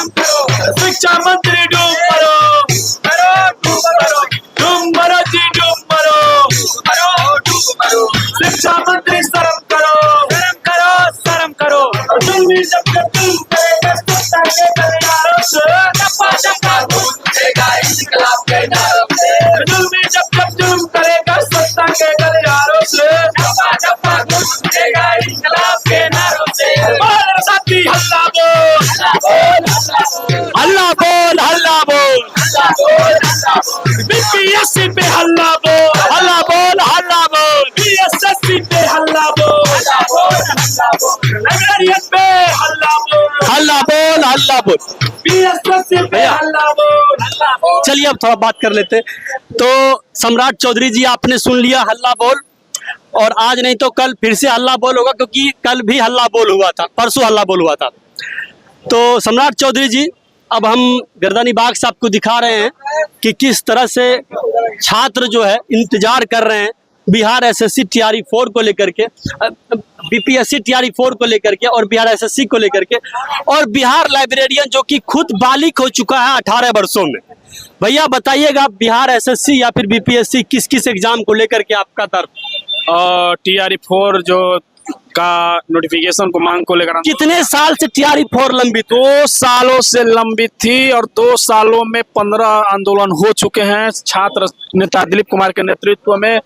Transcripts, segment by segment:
शिक्षा मंत्री डूब मरो, डूब मरो जी डूब मरो, शिक्षा मंत्री शर्म करो, शर्म करो। जुल्मी जब जब तुम करेगा सत्ता के गलियारों से, टप्पा टप्पा घूमेगा इंकलाब के नारों से। जुल्मी जब जब तुम करेगा सत्ता के गलियारों से, टप्पा टप्पा घूमेगा इंकलाब के नारों से। और साथी हल्ला बोल, हल्ला बोल, हल्ला बोल, बीपीएससी पे हल्ला बोल, हल्ला बोल, हल्ला बोल, बीएसएससी पे हल्ला बोल, लाइब्रेरियन पे हल्ला बोल, हल्ला बोल, हल्ला बोल, बीएसएससी पे हल्ला बोल। चलिए अब थोड़ा बात कर लेते। तो सम्राट चौधरी जी, आपने सुन लिया हल्ला बोल, और आज नहीं तो कल फिर से हल्ला बोल होगा, क्योंकि कल भी हल्ला बोल हुआ था, परसों हल्ला बोल हुआ था। तो सम्राट चौधरी जी, अब हम गर्दनी बाग से आपको दिखा रहे हैं कि किस तरह से छात्र जो है इंतजार कर रहे हैं बिहार एसएससी टीआरई 4 को लेकर के, बीपीएससी टीआरई 4 को लेकर के, और बिहार एसएससी को लेकर के, और बिहार लाइब्रेरियन जो कि खुद बालिग हो चुका है 18 वर्षों में। भैया बताइएगा, बिहार एसएससी या फिर बीपीएससी किस किस एग्जाम को लेकर के आपका तर्क? टीआरई 4 जो का नोटिफिकेशन को मांग को लेकर कितने साल से टीआरई 4 लंबित? 2 सालों से लंबित थी, और 2 सालों में 15 आंदोलन हो चुके हैं। छात्र नेता दिलीप कुमार के नेतृत्व में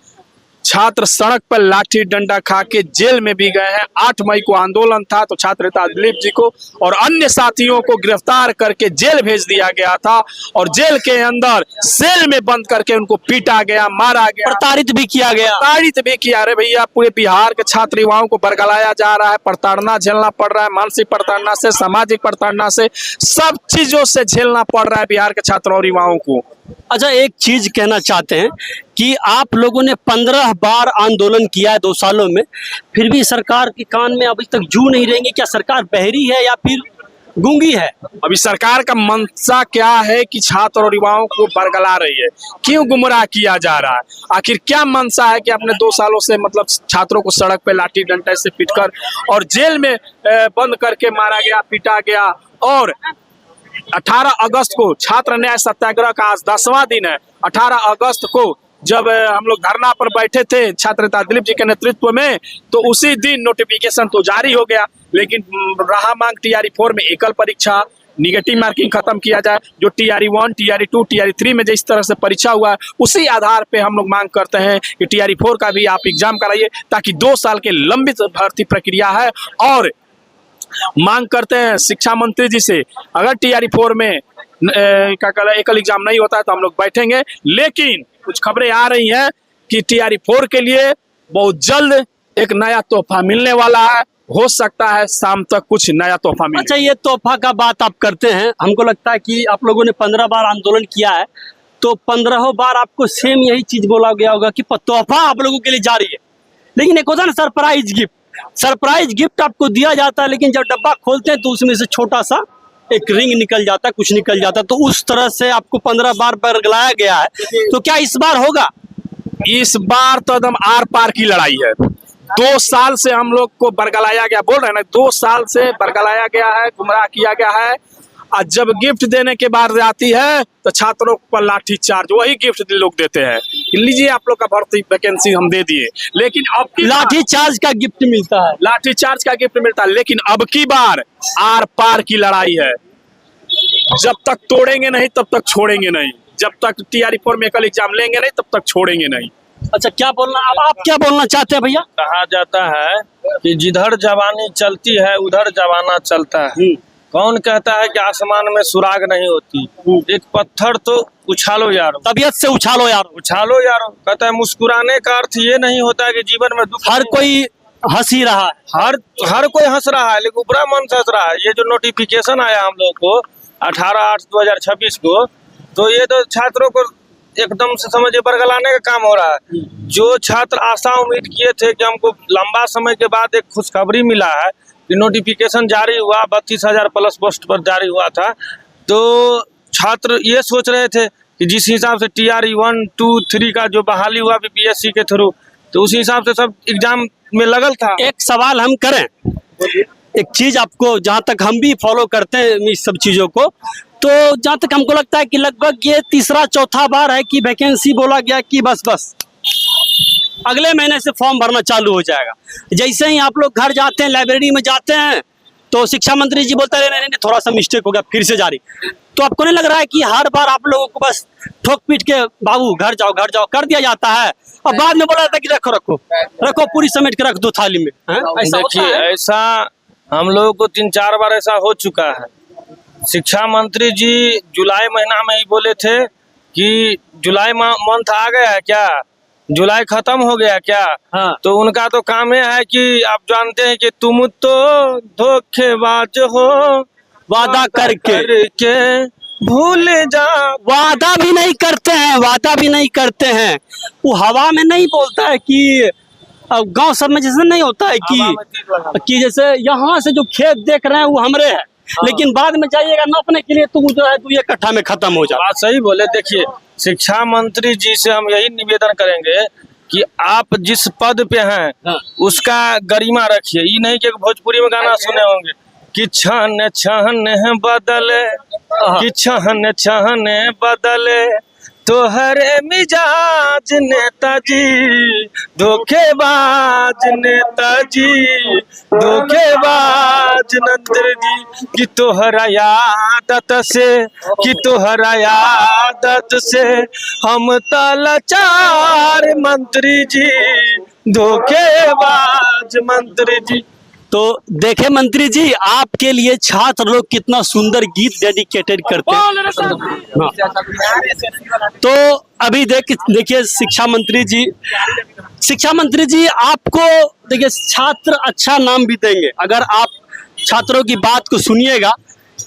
छात्र सड़क पर लाठी डंडा खा के जेल में भी गए हैं। 8 मई को आंदोलन था, तो छात्र नेता दिलीप जी को और अन्य साथियों को गिरफ्तार करके जेल भेज दिया गया था, और जेल के अंदर सेल में बंद करके उनको पीटा गया, मारा गया, प्रताड़ित भी किया गया। प्रताड़ित भी किया। अरे भैया, पूरे बिहार के छात्र युवाओं को बरगलाया जा रहा है, प्रताड़ना झेलना पड़ रहा है, मानसिक प्रताड़ना से, सामाजिक प्रताड़ना से, सब चीजों से झेलना पड़ रहा है बिहार के छात्रों और युवाओं को। अच्छा, एक चीज कहना चाहते हैं कि आप लोगों ने 15 बार आंदोलन किया है 2 सालों में, फिर भी सरकार के कान में अभी तक जू नहीं रहेंगे। क्या सरकार बहरी है या फिर गूंगी है? अभी सरकार का मंशा क्या है कि छात्र और युवाओं को बरगला रही है, क्यों गुमराह किया जा रहा है? आखिर क्या मंशा है कि अपने 2 सालों से मतलब छात्रों को सड़क पे लाठी डंडे से पीटकर और जेल में बंद करके मारा गया, पीटा गया। और 18 अगस्त को छात्र न्याय सत्याग्रह का आज 10वां दिन है। 18 अगस्त को जब हम लोग धरना पर बैठे थे छात्र नेता दिलीप जी के नेतृत्व में, तो उसी दिन नोटिफिकेशन तो जारी हो गया, लेकिन रहा मांग टीआरई 4 में एकल परीक्षा, निगेटिव मार्किंग खत्म किया जाए। जो टीआरई 1, टीआरई 2, टीआरई 3 में जिस तरह से परीक्षा हुआ है, उसी आधार पे हम लोग मांग करते हैं कि टीआरई 4 का भी आप एग्जाम कराइए, ताकि 2 साल के लंबित भर्ती प्रक्रिया है। और मांग करते हैं शिक्षा मंत्री जी से, अगर टीआरई 4 में क्या कहते हैं एकल एग्जाम नहीं होता है तो हम लोग बैठेंगे। लेकिन कुछ खबरें आ रही हैं कि टीआरई 4 के लिए बहुत जल्द एक नया तोहफा मिलने वाला है, हो सकता है शाम तक कुछ नया तोहफा मिले। अच्छा, ये तोहफा का बात आप करते हैं, हमको लगता है कि आप लोगों ने 15 बार आंदोलन किया है, तो 15 बार आपको सेम यही चीज बोला गया होगा कि तोहफा आप लोगों के लिए जारी है। लेकिन एक होता है ना सरप्राइज गिफ्ट, सरप्राइज गिफ्ट आपको दिया जाता है, लेकिन जब डब्बा खोलते हैं तो उसमें से छोटा सा एक रिंग निकल जाता है, कुछ निकल जाता है। तो उस तरह से आपको 15 बार बरगलाया गया है, तो क्या इस बार होगा? इस बार तो एकदम आर पार की लड़ाई है। 2 साल से हम लोग को बरगलाया गया, बोल रहे हैं ना, 2 साल से बरगलाया गया है, गुमराह किया गया है। और जब गिफ्ट देने के बाद आती है तो छात्रों पर लाठी चार्ज, वही गिफ्ट लोग देते हैं, लीजिए आप लोग का भर्ती वैकेंसी हम दे दिए। लेकिन अब लाठी चार्ज का गिफ्ट मिलता है, लाठी चार्ज का गिफ्ट मिलता है। लेकिन अब की बार आर पार की लड़ाई है। जब तक तोड़ेंगे नहीं तब तक छोड़ेंगे नहीं, जब तक टीआरई 4 में एकल एग्जाम लेंगे नहीं तब तक छोड़ेंगे नहीं। अच्छा, क्या बोलना, अब आप क्या बोलना चाहते हैं भैया? कहा जाता है कि जिधर जवानी चलती है उधर जमाना चलता है। कौन कहता है कि आसमान में सुराग नहीं होती? एक पत्थर तो उछालो यारो, तबीयत से उछालो यारो, उछालो यारो। कहता है मुस्कुराने का अर्थ ये नहीं होता है कि जीवन में दुख, हर कोई हंस ही रहा है, हर कोई हंस रहा है, लेकिन बुरा मन से हंस रहा है। ये जो नोटिफिकेशन आया हम लोग को 18/8/2026 को, तो ये तो छात्रों को एकदम से समझिए बरगलाने का काम हो रहा है। जो छात्र आशा उम्मीद किए थे कि हमको लंबा समय के बाद एक खुशखबरी मिला है कि नोटिफिकेशन जारी हुआ, 32,000 प्लस पोस्ट पर जारी हुआ था, तो छात्र ये सोच रहे थे कि जिस हिसाब से टीआरई 1, 2, 3 का जो बहाली हुआ बीपीएससी के थ्रू, तो उसी हिसाब से सब एग्जाम में लगल था। एक सवाल हम करें, एक चीज आपको, जहाँ तक हम भी फॉलो करते हैं इस सब चीजों को, तो जहाँ तक हमको लगता है कि लगभग ये तीसरा चौथा बार है कि वैकेंसी बोला गया कि बस अगले महीने से फॉर्म भरना चालू हो जाएगा। जैसे ही आप लोग घर जाते हैं, लाइब्रेरी में जाते हैं, तो शिक्षा मंत्री जी बोलते हैं नहीं, थोड़ा सा मिस्टेक हो गया, फिर से जारी। तो आपको नहीं लग रहा है कि हर बार आप लोगों को बस ठोक पीट के बाबू घर जाओ कर दिया जाता है, और बाद में बोला जाता है कि रखो पूरी समेट के रख दो थाली में? ऐसा होता देखिए, है? ऐसा हम लोगों को 3-4 बार ऐसा हो चुका है। शिक्षा मंत्री जी जुलाई महीना में ही बोले थे कि जुलाई मंथ आ गया है क्या, जुलाई खत्म हो गया क्या? हाँ। तो उनका तो काम ये है कि आप जानते हैं कि तुम तो धोखेबाज हो, वादा करके भूल जा। वादा भी नहीं करते हैं। वो हवा में नहीं बोलता है कि गांव सब में जैसे नहीं होता है कि जैसे यहाँ से जो खेत देख रहे हैं वो हमरे है, लेकिन बाद में जाइएगा नापने के लिए तो जो है 2 कट्ठा में खत्म हो जाए। बात सही बोले। देखिए, शिक्षा मंत्री जी से हम यही निवेदन करेंगे कि आप जिस पद पे हैं उसका गरिमा रखिए। ये नहीं कि भोजपुरी में गाना सुने होंगे कि छन छन बदले, कि छन छन बदले तोहरे मिजाज नेताजी, धोखेबाज नेताजी, धोखेबाज मंत्री जी, कि तोहरा आदत से हम लाचार मंत्री जी, धोखेबाज मंत्री जी। तो देखे मंत्री जी, आपके लिए छात्र लोग कितना सुंदर गीत डेडिकेटेड करते हैं। तो अभी देखिए शिक्षा मंत्री जी आपको देखिए छात्र अच्छा नाम भी देंगे। अगर आप छात्रों की बात को सुनिएगा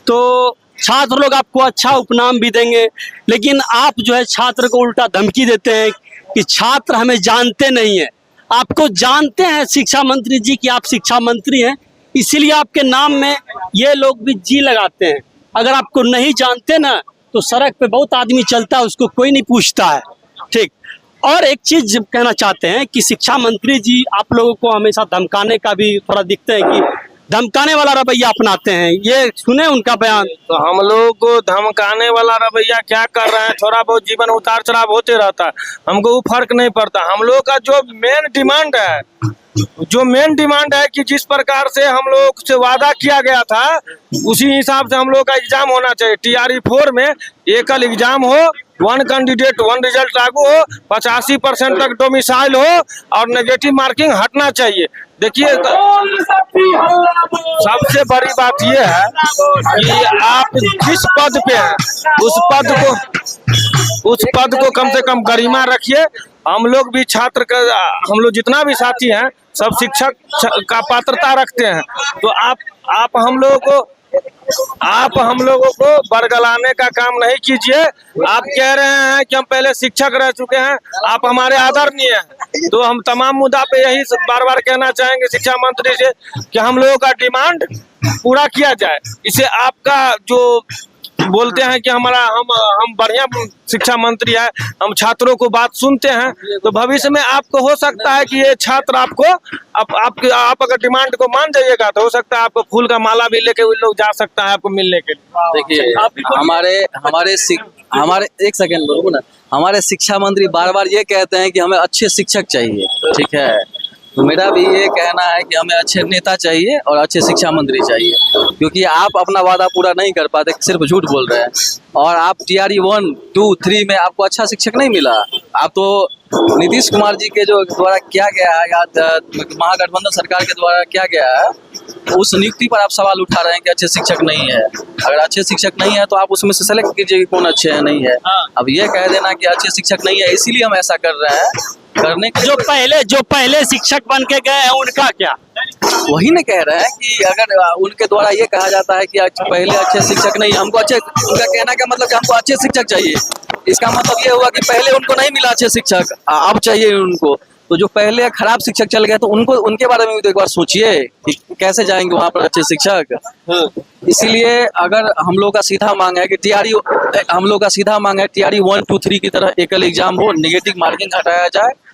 तो छात्र लोग आपको अच्छा उपनाम भी देंगे, लेकिन आप जो है छात्र को उल्टा धमकी देते हैं कि छात्र हमें जानते नहीं है। आपको जानते हैं शिक्षा मंत्री जी कि आप शिक्षा मंत्री हैं, इसीलिए आपके नाम में ये लोग भी जी लगाते हैं। अगर आपको नहीं जानते ना तो सड़क पे बहुत आदमी चलता है, उसको कोई नहीं पूछता है। ठीक। और एक चीज कहना चाहते हैं कि शिक्षा मंत्री जी आप लोगों को हमेशा धमकाने का भी थोड़ा दिखते हैं कि धमकाने वाला रवैया अपनाते हैं, ये सुने उनका बयान। तो हम लोग को धमकाने वाला रवैया क्या कर रहे हैं, थोड़ा बहुत जीवन उतार चढ़ाव होते रहता है, हमको वो फर्क नहीं पड़ता। हम लोग का जो मेन डिमांड है कि जिस प्रकार से हम लोग से वादा किया गया था उसी हिसाब से हम लोग का एग्जाम होना चाहिए। TRE 4 में एकल एग्जाम हो, 1 कैंडिडेट 1 रिजल्ट लागू हो, 85% तक डोमिसाइल हो और नेगेटिव मार्किंग हटना चाहिए। देखिए, सबसे बड़ी बात यह है कि आप जिस पद पे हैं उस पद को कम से कम गरिमा रखिए। हम लोग भी छात्र का, हम लोग जितना भी साथी हैं सब शिक्षक का पात्रता रखते हैं। तो आप हम लोगों को बरगलाने का काम नहीं कीजिए। आप कह रहे हैं कि हम पहले शिक्षक रह चुके हैं, आप हमारे आदरणीय हैं, तो हम तमाम मुद्दा पे यही बार बार कहना चाहेंगे शिक्षा मंत्री से कि हम लोगों का डिमांड पूरा किया जाए। इसे आपका जो बोलते हैं कि हम बढ़िया शिक्षा मंत्री है, हम छात्रों को बात सुनते हैं, तो भविष्य में आपको हो सकता है कि ये छात्र आपको आप अगर डिमांड को मान जाइएगा तो हो सकता है आपको फूल का माला भी लेके वो लोग जा सकता है आपको मिलने के लिए। देखिए, हमारे एक सेकंड बोलो ना, हमारे शिक्षा मंत्री बार बार ये कहते हैं कि हमें अच्छे शिक्षक चाहिए, ठीक है, तो मेरा भी ये कहना है कि हमें अच्छे नेता चाहिए और अच्छे शिक्षा मंत्री चाहिए, क्योंकि आप अपना वादा पूरा नहीं कर पाते, सिर्फ झूठ बोल रहे हैं। और आप TRE 1, 2, 3 में आपको अच्छा शिक्षक नहीं मिला। आप तो नीतीश कुमार जी के जो द्वारा किया गया है या महागठबंधन सरकार के द्वारा किया गया है, उस नियुक्ति पर आप सवाल उठा रहे हैं कि अच्छे शिक्षक नहीं है। अगर अच्छे शिक्षक नहीं है तो आप उसमें से सेलेक्ट कीजिए कि कौन अच्छे है नहीं है। अब ये कह देना कि अच्छे शिक्षक नहीं है इसीलिए हम ऐसा कर रहे हैं, करने के जो पहले शिक्षक बन के गए हैं उनका क्या? वही नहीं कह रहे हैं कि अगर उनके द्वारा ये कहा जाता है कि पहले अच्छे शिक्षक नहीं, हमको अच्छे, उनका कहना का मतलब कि हमको अच्छे शिक्षक चाहिए, इसका मतलब ये हुआ कि पहले उनको नहीं मिला अच्छे शिक्षक, अब चाहिए उनको। तो जो पहले खराब शिक्षक चल गए तो उनके बारे में भी तो एक बार सोचिए कि कैसे जाएंगे वहाँ पर अच्छे शिक्षक। इसीलिए अगर हम लोग का सीधा मांग है कि TRE 1, 2, 3 की तरह एकल एग्जाम हो, नेगेटिव मार्किंग हटाया जाए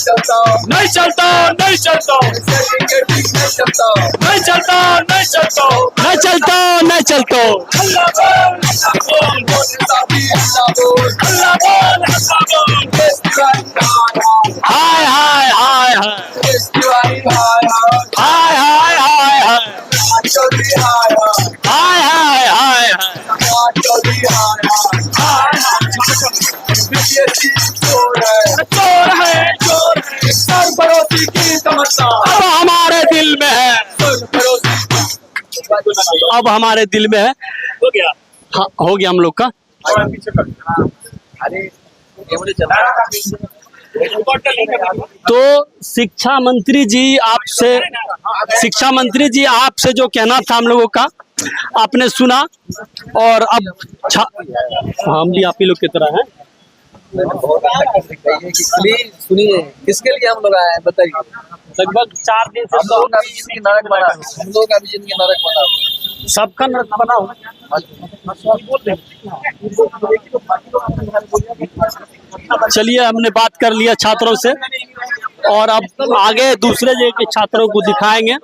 नहीं चलता नहीं चलता नहीं चलता नहीं चलता नहीं चलता नहीं चलता हाय हाय हाय हाय हाय हाय हाय हाय हाय हाय हाय चोर है सरपरोसी की तमन्ना अब हमारे दिल में है अब हमारे दिल में है हो गया हाँ हो गया हम लोग का तो शिक्षा मंत्री जी आपसे जो कहना था हम लोगों का आपने सुना और अब हम भी आप ही लोग की तरह हैं सुनिए किसके लिए हम लोग आए हैं बताइए। लगभग 4 दिन से हम लोगों का भी जिंदगी नरक बना, हम लोगों का भी जिंदगी नरक बना। सबका नृत्य बना हो चलिए हमने बात कर लिया छात्रों से और अब आगे दूसरे जगह के छात्रों को दिखाएंगे।